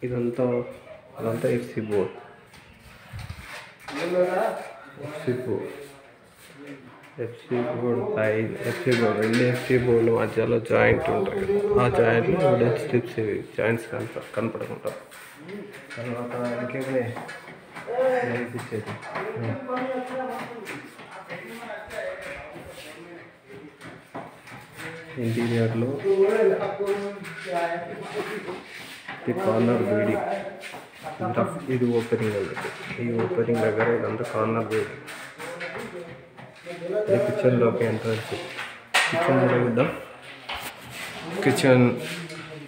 ఇదంతా FC board. FC board రెండు FC బోర్డులు మధ్యలో జాయింట్ ఉంటాయి. ఆ జాయింట్లో వుడెన్ స్ట్రిప్స్ ఇవి జాయింట్స్ కనపడకుండా తర్వాత ఇంకేమే ఇచ్చేది. ఇంటీరియర్లో ఇది కార్నర్ బీడింగ్. ఇది ఓపెనింగ్ అన్నట్టు. ఈ ఓపెనింగ్ దగ్గర ఇదంతా కార్నర్ బీడింగ్. ఇది కిచెన్లోకి ఎంట్రన్స్. కిచెన్ కూడా చూద్దాం. కిచెన్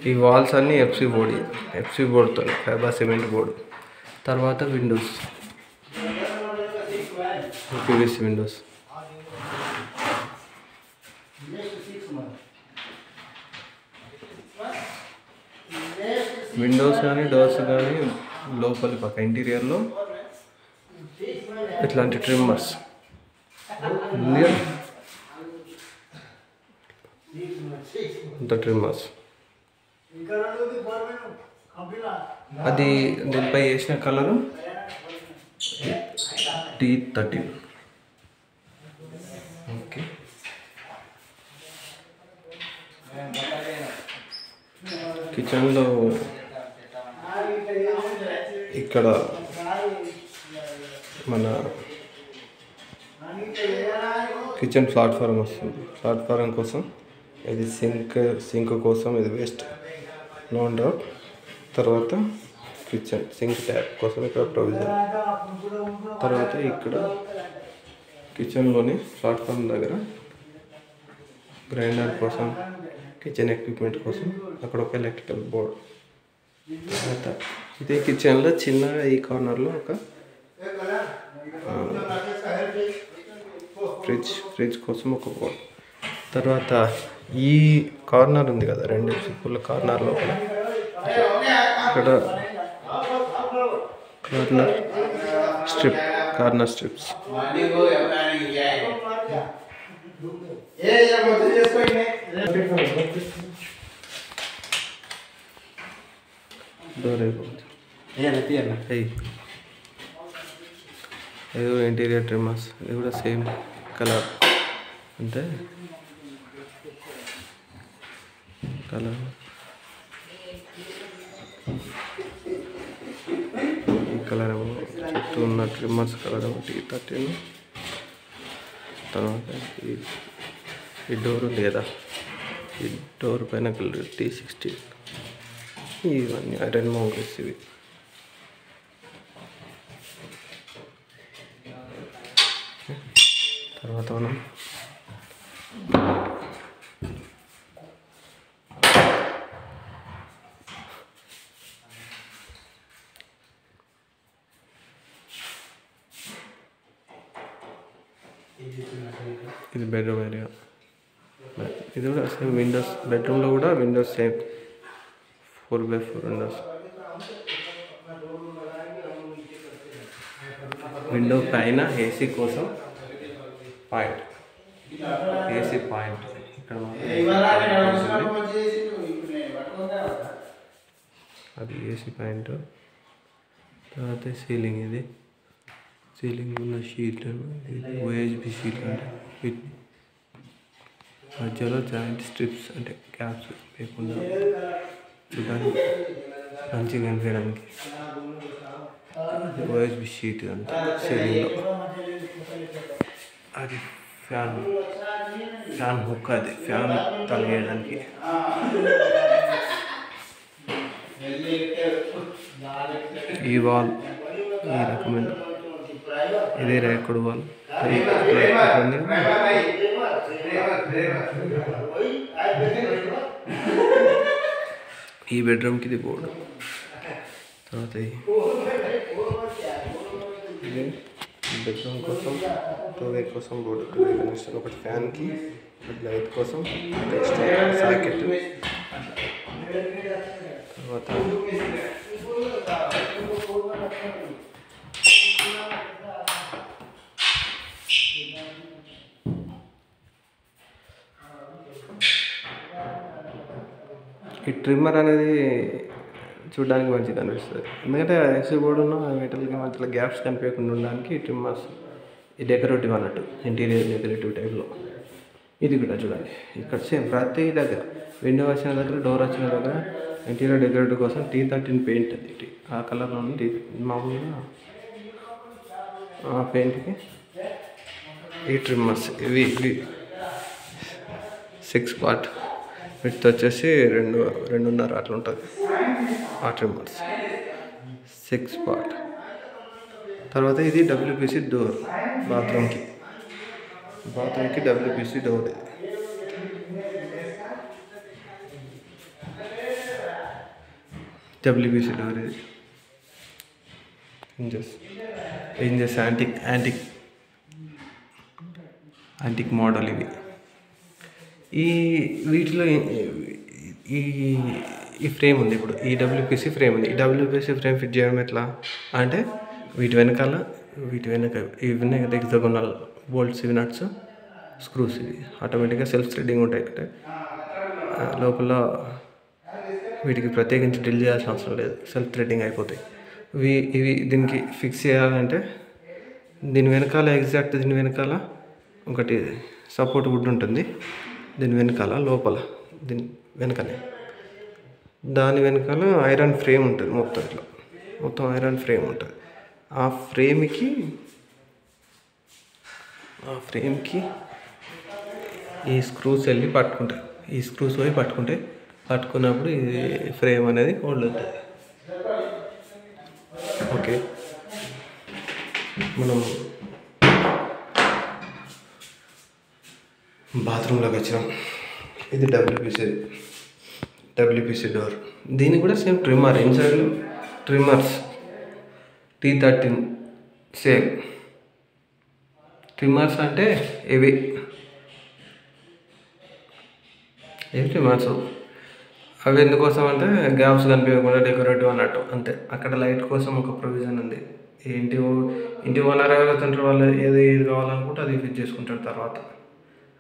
ఈ వాల్స్ అన్నీ ఎఫ్సి బోర్డ్తో ఫైబర్ సిమెంట్ బోర్డు. తర్వాత విండోస్ పీవీసీ విండోస్. విండోస్ కానీ డోర్స్ కానీ లోపలి పక్క ఇంటీరియర్లో ఇట్లాంటి ట్రిమ్మర్స్. ట్రిమ్మర్స్ అది దీనిపై వేసిన కలరు T13. ఓకే, కిచెన్లో ఇక్కడ మన కిచెన్ ప్లాట్ఫారం వస్తుంది. ప్లాట్ఫారం కోసం ఇది సింక్ కోసం ఇది వేస్ట్ నాన్ డ్రాప్. తర్వాత కిచెన్ సింక్ ట్యాప్ కోసం ఇక్కడ ప్రొవిజన్. తర్వాత ఇక్కడ కిచెన్లోని ప్లాట్ఫామ్ దగ్గర గ్రైండర్ కోసం, కిచెన్ ఎక్విప్మెంట్ కోసం అక్కడ ఒక ఎలక్ట్రికల్ బోర్డ్. తర్వాత ఇదే కిచెన్లో చిన్నగా ఈ కార్నర్లో ఒక ఫ్రిడ్జ్ కోసం ఒక బోర్డ్. తర్వాత ఈ కార్నర్ ఉంది కదా, రెండు ఫుల్ కార్నర్లో ఇక్కడ కార్నర్ స్ట్రిప్స్. డోర్ ఏదో ఇంటీరియర్ ట్రిమ్మర్స్. ఇది కూడా సేమ్ కలర్, అంటే కలర్ ఈ కలర్ ఏమో చుట్టూ ఉన్న ట్రిమ్మర్స్ కలర్ ఏమో T13. తర్వాత ఈ డోర్ ఉంది కదా, ఈ డోర్ పైన కలర్ T16. ఇవన్నీ ఐరన్ మౌంట్స్ ఇవి. తర్వాత మనం ఇది బెడ్రూమ్ ఏరియా. ఇది కూడా సేమ్ విండోస్. బెడ్రూమ్లో కూడా Windows same 4x4 Windows. Window పైన ఏసీ కోసం పాయింట్, ఏసీ పాయింట్ ఇక్కడ అది ఏసీ పాయింట్. తర్వాత సీలింగ్, ఇది సీలింగ్ ఉన్న షీట్, ఓఎస్బి షీట్. అంటే వీటిని మధ్యలో జాయింట్ స్ట్రిప్స్ అంటే క్యాప్స్ లేకుండా చూడడానికి మంచిగా కనిపించడానికి ఓఎస్బి షీట్ అంతా సీలింగ్లో. అది ఫ్యాన్ హుక్, అది ఫ్యాన్ తగిలేయడానికి. ఈ వాల్ ఈ రకమైన ఇదే రేకుడు వాల్. ఈ బెడ్రూమ్కి ఇది బోర్డు. తర్వాత ఇది బెడ్రూమ్ కోసం, టూవే కోసం బోర్డు. టూవే కనెక్షన్, ఒకటి ఫ్యాన్కి, ఒకటి లైట్ కోసం, ఎక్స్ట్రా సాకెట్. తర్వాత ఈ ట్రిమ్మర్ అనేది చూడడానికి మంచిగా అనిపిస్తుంది, ఎందుకంటే ఎఫ్సీ బోర్డును వీటికి మధ్యలో గ్యాప్స్ కనిపించకుండా ఉండడానికి ఈ ట్రిమ్మర్స్ ఈ డెకరేటివ్ అన్నట్టు, ఇంటీరియర్ డెకరేటివ్ టైప్లో. ఇది కూడా చూడండి, ఇక్కడ సేమ్ ప్రతి దగ్గర విండో వచ్చిన దగ్గర, డోర్ వచ్చిన దగ్గర ఇంటీరియర్ డెకరేటివ్ కోసం T13 పెయింట్ అది ఆ కలర్లో ఉంది. మామూలుగా ఆ పెయింట్కి ఈ ట్రిమ్మర్స్ ఇవి 6 పార్ట్ విత్ వచ్చేసి 2.5 అట్లా ఉంటుంది ఆ ట్రిమ్మర్స్ 6 పార్ట్. తర్వాత ఇది WPC డోర్, బాత్రూమ్కి WPC డోర్. ఇది WPC డోర్, ఇది ఇంజెస్ యాంటిక్ మోడల్. ఇవి వీటిలో ఈ ఫ్రేమ్ ఉంది. ఇప్పుడు ఈ WPC ఫ్రేమ్ ఉంది. ఈ WPC ఫ్రేమ్ ఫిట్ చేయడం ఎట్లా అంటే వీటి వెనక ఇవి హెక్సాగోనల్ బోల్ట్స్, ఇవి నట్స్, స్క్రూస్, ఇవి ఆటోమేటిక్గా సెల్ఫ్ థ్రెడ్డింగ్ ఉంటాయి. అంటే లోపల వీటికి ప్రత్యేకించి డ్రిల్ చేయాల్సిన అవసరం లేదు, సెల్ఫ్ థ్రెడ్డింగ్ అయిపోతాయి. ఇవి దీనికి ఫిక్స్ చేయాలంటే దీని వెనకాల ఒకటి సపోర్ట్ వుడ్ ఉంటుంది. దీని వెనకాల లోపల దీని వెనకనే దాని వెనకాల ఐరన్ ఫ్రేమ్ ఉంటుంది. మొత్తం ఐరన్ ఫ్రేమ్ ఉంటుంది. ఆ ఫ్రేమ్కి ఈ స్క్రూస్ వెళ్ళి పట్టుకుంటాయి. ఈ స్క్రూస్ పోయి పట్టుకున్నప్పుడు ఇది ఫ్రేమ్ అనేది హోల్డ్ అవుతుంది. ఓకే, మనం బాత్రూంలోకి వచ్చినాం. ఇది WPC డోర్. దీనికి కూడా same trimmer, inside trimmers T13 same. Trimmers అంటే ఇవి ట్రిమ్మర్స్. అవి ఎందుకోసం అంటే గ్యాప్స్ కనిపించకుండా డెకరేటివ్ అన్నట్టు, అంతే. అక్కడ లైట్ కోసం ఒక ప్రొవిజన్ ఉంది. ఇంటి ఓనర్ ఎవరైతే వాళ్ళు ఏది కావాలనుకుంటే అది ఫిట్ చేసుకుంటారు. తర్వాత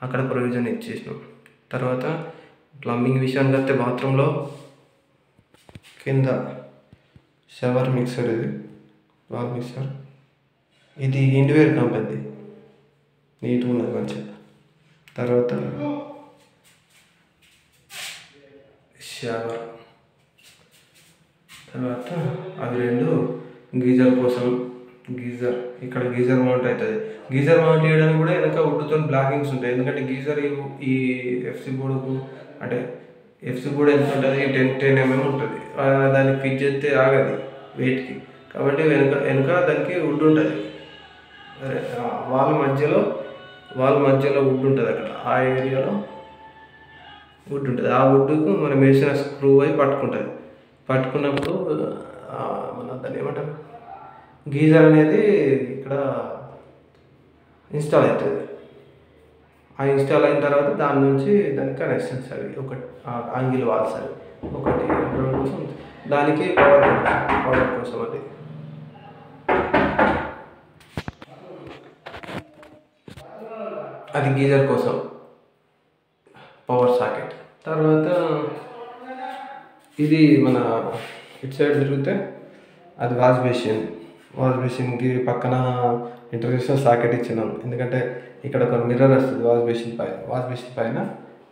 అక్కడ ప్రొవిజన్ ఇచ్చేసినాం. తర్వాత ప్లంబింగ్ విషయానికి వస్తే బాత్రూంలో కింద షవర్ మిక్సర్, ఇది వాల్ మిక్సర్. ఇది ఇండివేర్ కంపెనీ, నీట్గా ఉన్నది మంచిగా. తర్వాత షవర్, తర్వాత అవి 2 గీజర్ కోసం. ఇక్కడ గీజర్ మౌంట్ అవుతుంది. గీజర్ మౌంట్ చేయడానికి కూడా వెనక వుడ్తో బ్లాకింగ్స్ ఉంటాయి. ఎందుకంటే గీజర్ ఈ ఎఫ్సీ బోర్డుకు అంటే ఎఫ్సీ బోర్డు ఎంత ఉంటుంది, 10 mm ఉంటుంది. దానికి ఫిట్ చేస్తే ఆగది వెయిట్కి. కాబట్టి వెనక దానికి వుడ్ ఉంటుంది. వాళ్ళ మధ్యలో వుడ్ ఉంటుంది. అక్కడ ఆ ఏరియాలో వుడ్ ఉంటుంది. ఆ వుడ్కు మనం వేసిన స్క్రూ అయి పట్టుకున్నప్పుడు మన దాన్ని ఏమంటారు, గీజర్ అనేది ఇక్కడ ఇన్స్టాల్ అవుతుంది. ఆ ఇన్స్టాల్ అయిన తర్వాత దాని నుంచి దానికి కనెక్షన్స్ అవి ఒకటి యాంగిల్ వాల్స్ అవి ఒకటి కోసం, దానికి పవర్ కోసం అది గీజర్ కోసం పవర్ సాకెట్. తర్వాత ఇది మన ఇటు సైడ్ తిరిగితే అది వాష్ బేసిన్కి పక్కన ఇంటర్నేషనల్ సాకెట్ ఇచ్చినాం. ఎందుకంటే ఇక్కడ ఒక మిర్రర్ వస్తుంది వాష్ బేసిన్ పైన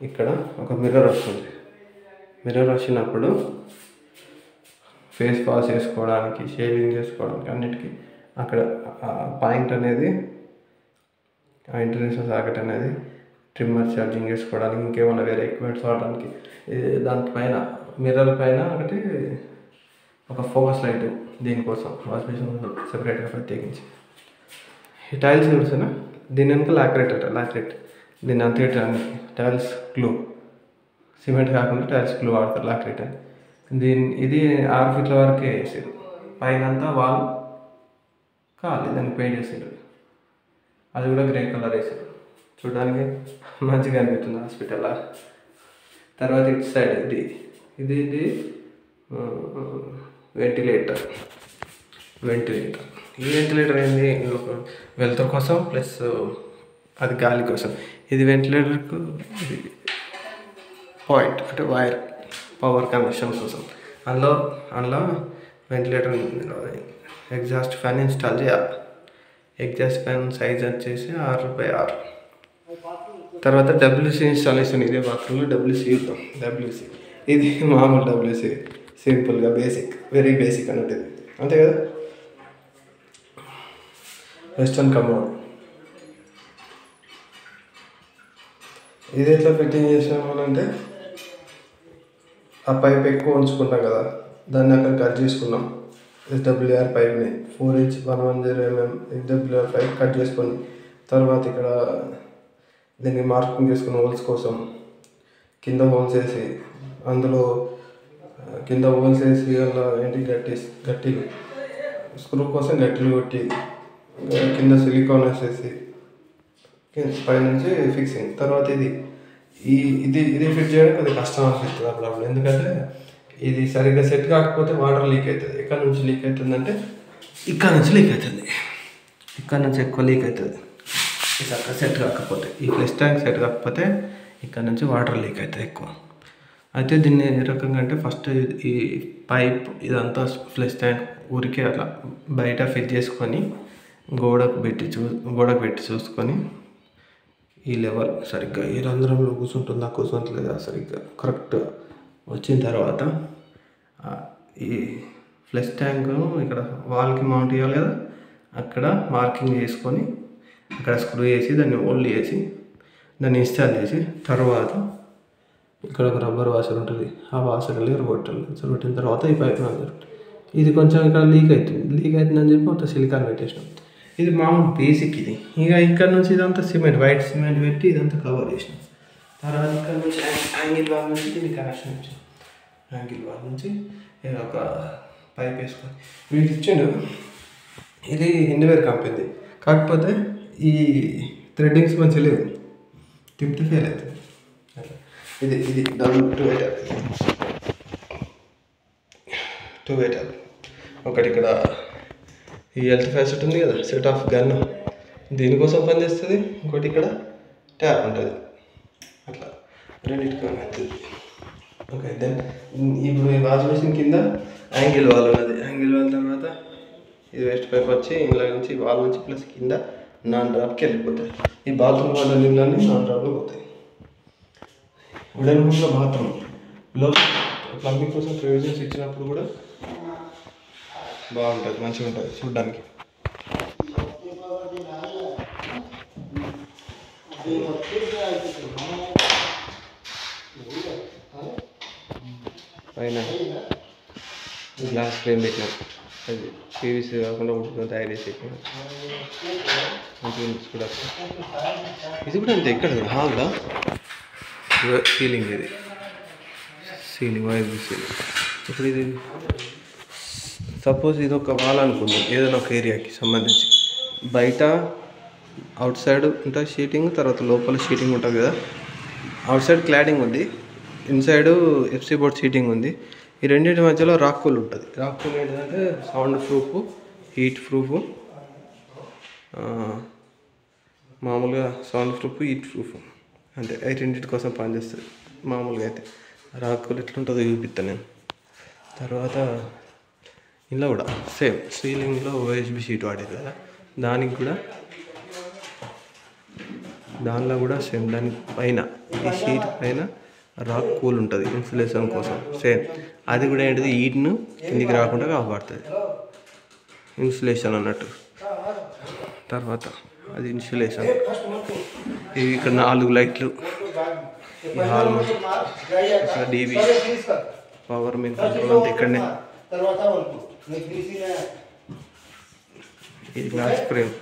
ఇక్కడ ఒక మిర్రర్ వస్తుంది. మిర్రర్ వచ్చినప్పుడు ఫేస్ వాష్ చేసుకోవడానికి, షేవింగ్ చేసుకోవడానికి అన్నిటికీ అక్కడ పాయింట్ అనేది, ఆ ఇంటర్నేషనల్ సాకెట్ అనేది ట్రిమ్మర్ ఛార్జింగ్ చేసుకోవడానికి, ఇంకేమైనా వేరే ఎక్విప్మెంట్స్ వాడడానికి. దానిపైన మిర్రర్ పైన ఒకటి ఒక ఫోకస్ లైట్, దీనికోసం వాష్ బేసిన్ సెపరేట్గా ప్రత్యేకించి. ఈ టైల్స్ చూస్తున్నా, దీని వెనుక లాక్రేట్ దీన్ని అంతేయడానికి టైల్స్ గ్లూ, సిమెంట్ కాకుండా టైల్స్ గ్లూ వాడతారు, లాక్రేట్ అని. ఇది 6 ఫీట్ల వరకే వేసారు. పైన అంతా వాల్ కాలి దాన్ని పెయింట్ చేసారు. అది కూడా గ్రే కలర్ వేసారు. చూడడానికి మంచిగా అనిపిస్తుంది హాస్పిటల్. తర్వాత ఇటు సైడ్ ఇది వెంటిలేటర్. ఈ వెంటిలేటర్ ఏంది, వెలుతురు కోసం ప్లస్ అది గాలి కోసం. ఇది వెంటిలేటర్కు ఇది పాయింట్ అంటే పవర్ కనెక్షన్ కోసం. అందులో వెంటిలేటర్ ఎగ్జాస్ట్ ఫ్యాన్ ఇన్స్టాల్ చేయాలి. ఎగ్జాస్ట్ ఫ్యాన్ సైజ్ వచ్చేసి 6x6. తర్వాత డబ్ల్యూసీ ఇన్స్టాలేషన్. ఇదే బాత్రూంలో డబ్ల్యూసీ చూద్దాం. డబ్ల్యూసీ ఇది మామూలు డబ్ల్యూసీ, సింపుల్గా బేసిక్, వెరీ బేసిక్ అన్నట్టు ఇది, అంతే కదా. వెస్టర్న్ కమోడ్ ఇది ఎట్లా ఫిట్టింగ్ చేసామనంటే, ఆ పైప్ ఎక్కువ ఉంచుకుంటాం కదా, దాన్ని అక్కడ కట్ చేసుకున్నాం. ఎస్డబ్ల్యూఆర్ పైప్ని 4 inch 110 mm SWR pipe cut చేసుకొని, తర్వాత ఇక్కడ దీన్ని మార్కింగ్ చేసుకున్న హోల్స్ కోసం కింద హోల్స్ వేసి, అందులో కింద హోల్స్ వేసి అలా ఏంటి గట్టిలు స్క్రూ కోసం గట్టిలు కొట్టి, కింద సిలికాన్ వేసేసి పైనుంచి ఫిక్సింగ్. తర్వాత ఇది ఫిట్ చేయడానికి అది కష్టం అనిపిస్తుంది అప్పుడప్పుడు. ఎందుకంటే ఇది సరిగ్గా సెట్ కాకపోతే వాటర్ లీక్ అవుతుంది. ఎక్కడ నుంచి లీక్ అవుతుందంటే ఇక్కడ నుంచి లీక్ అవుతుంది. ఇక్కడ నుంచి ఎక్కువ లీక్ అవుతుంది. ఇది అక్కడ సెట్ కాకపోతే, ఈ ఫ్లష్ ట్యాంక్ సెట్ కాకపోతే ఇక్కడ నుంచి వాటర్ లీక్ అవుతుంది ఎక్కువ. అయితే దీన్ని ఏ రకంగా అంటే, ఫస్ట్ ఈ పైప్ ఇదంతా ఫ్లష్ ట్యాంక్ ఊరికే అట్లా బయట ఫిట్ చేసుకొని గోడకు పెట్టి చూసుకొని, ఈ లెవెల్ సరిగ్గా ఈ రంధ్రంలో కూర్చుంటుందా కూర్చుంటలేదా సరిగ్గా కరెక్ట్ వచ్చిన తర్వాత, ఈ ఫ్లష్ ట్యాంక్ ఇక్కడ వాల్కి మౌంట్ చేయాలి కదా, అక్కడ మార్కింగ్ చేసుకొని అక్కడ స్క్రూ వేసి దాన్ని హోల్డ్ చేసి దాన్ని ఇన్స్టాల్ చేసి, తర్వాత ఇక్కడ ఒక రబ్బర్ వాషర్ ఉంటుంది, ఆ వాషర్ ఎరగొట్టిన తర్వాత ఈ పైప్ జరుగుతుంది. ఇది కొంచెం ఇక్కడ లీక్ అవుతుందని చెప్పి మొత్తం సిలికాన్ పెట్టేసినాం. ఇది మామూలు బేసిక్. ఇది ఇక ఇక్కడ నుంచి ఇదంతా వైట్ సిమెంట్ పెట్టి ఇదంతా కవర్ చేసినాం. తర్వాత ఇక్కడ నుంచి యాంగిల్ వాల్ నుంచి దీన్ని కనెక్షన్ ఇచ్చాం. యాంగిల్ వాల్ నుంచి ఒక పైప్ వేసుకొని వీటి ఇచ్చిండు. ఇది ఇండివేర్ కంపెనీ, కాకపోతే ఈ థ్రెడ్డింగ్స్ మంచిగా లేవు, తిప్పితే ఫెయిల్ అవుతుంది అట్లా. ఇది డబుల్ 2 వే ట్యాప్. ఒకటి ఇక్కడ ఈ హెల్త్ ఫ్యాసెట్ ఉంది కదా, సెట్ ఆఫ్ గన్, దీనికోసం పనిచేస్తుంది. ఇంకోటి ఇక్కడ ట్యాప్ ఉంటుంది, అట్లా రెండింటికి అవుతుంది. ఓకే, దెన్ ఇప్పుడు ఈ వాష్ మెషిన్ కింద యాంగిల్ వాల్ ఉన్నది. యాంగిల్ వాల్ తర్వాత ఇది వేస్ట్ పైప్ వచ్చి ఇందులో నుంచి వాల్ నుంచి ప్లస్ కింద నాన్ డ్రాప్కి వెళ్ళిపోతాయి. ఈ బాత్రూమ్ వాటర్ నీళ్ళన్నీ నాన్ డ్రాప్లో పోతాయి. వుడెన్ రూమ్లో బాత్రూమ్లో ప్లంబింగ్ కోసం ప్రొవిజన్స్ ఇచ్చినప్పుడు కూడా బాగుంటుంది, మంచిగా ఉంటుంది చూడ్డానికి. పైన గ్లాస్ ఫ్రేమ్ పెట్టినాం, అది పీవీసీ కాకుండా ఉడుకుని తయారు చేసి పెట్టినాం. కూడా ఇది కూడా అంతే. ఇక్కడ హాల్లో సీలింగ్, ఇది సీలింగ్ వైర్ సీలింగ్. ఇప్పుడు ఇది సపోజ్ ఇది ఒక వాల్ అనుకుందాం, ఏదైనా ఒక ఏరియాకి సంబంధించి. బయట అవుట్ సైడ్ ఉంటుంది షీటింగ్, తర్వాత లోపల షీటింగ్ ఉంటుంది కదా. అవుట్ సైడ్ క్లాడింగ్ ఉంది, ఇన్సైడ్ ఎఫ్సీ బోర్డ్ షీటింగ్ ఉంది. ఈ రెండింటి మధ్యలో రాక్ కూల్ ఉంటుంది. రాక్ కూల్ ఏంటంటే సౌండ్ ప్రూఫ్, హీట్ ప్రూఫ్, మామూలుగా సౌండ్ ప్రూఫ్, హీట్ ప్రూఫ్, అంటే అవి రెండింటి కోసం పనిచేస్తుంది మామూలుగా. అయితే రాక్ కూల్ ఎట్లుంటుందో చూపిస్తాను నేను. తర్వాత ఇలా కూడా సేమ్ సీలింగ్లో ఓఎస్బి షీట్ వాడేది కదా, దానిలో కూడా సేమ్ దాని పైన ఈ షీట్ పైన రాక్ కూల్ ఉంటుంది ఇన్సులేషన్ కోసం. సేమ్ అది కూడా ఏంటిది, హీట్ను కిందికి రాకుండా కాపాడుతుంది, ఇన్సులేషన్ అన్నట్టు. తర్వాత అది ఇన్సులేషన్. ఇవి ఇక్కడ 4 లైట్లు, ఈ హాల్ ఇక్కడ డీవీ పవర్ మెయిన్ కంట్రోల్ అంతా ఇక్కడనే. ఇది గ్లాస్ ఫ్రేమ్.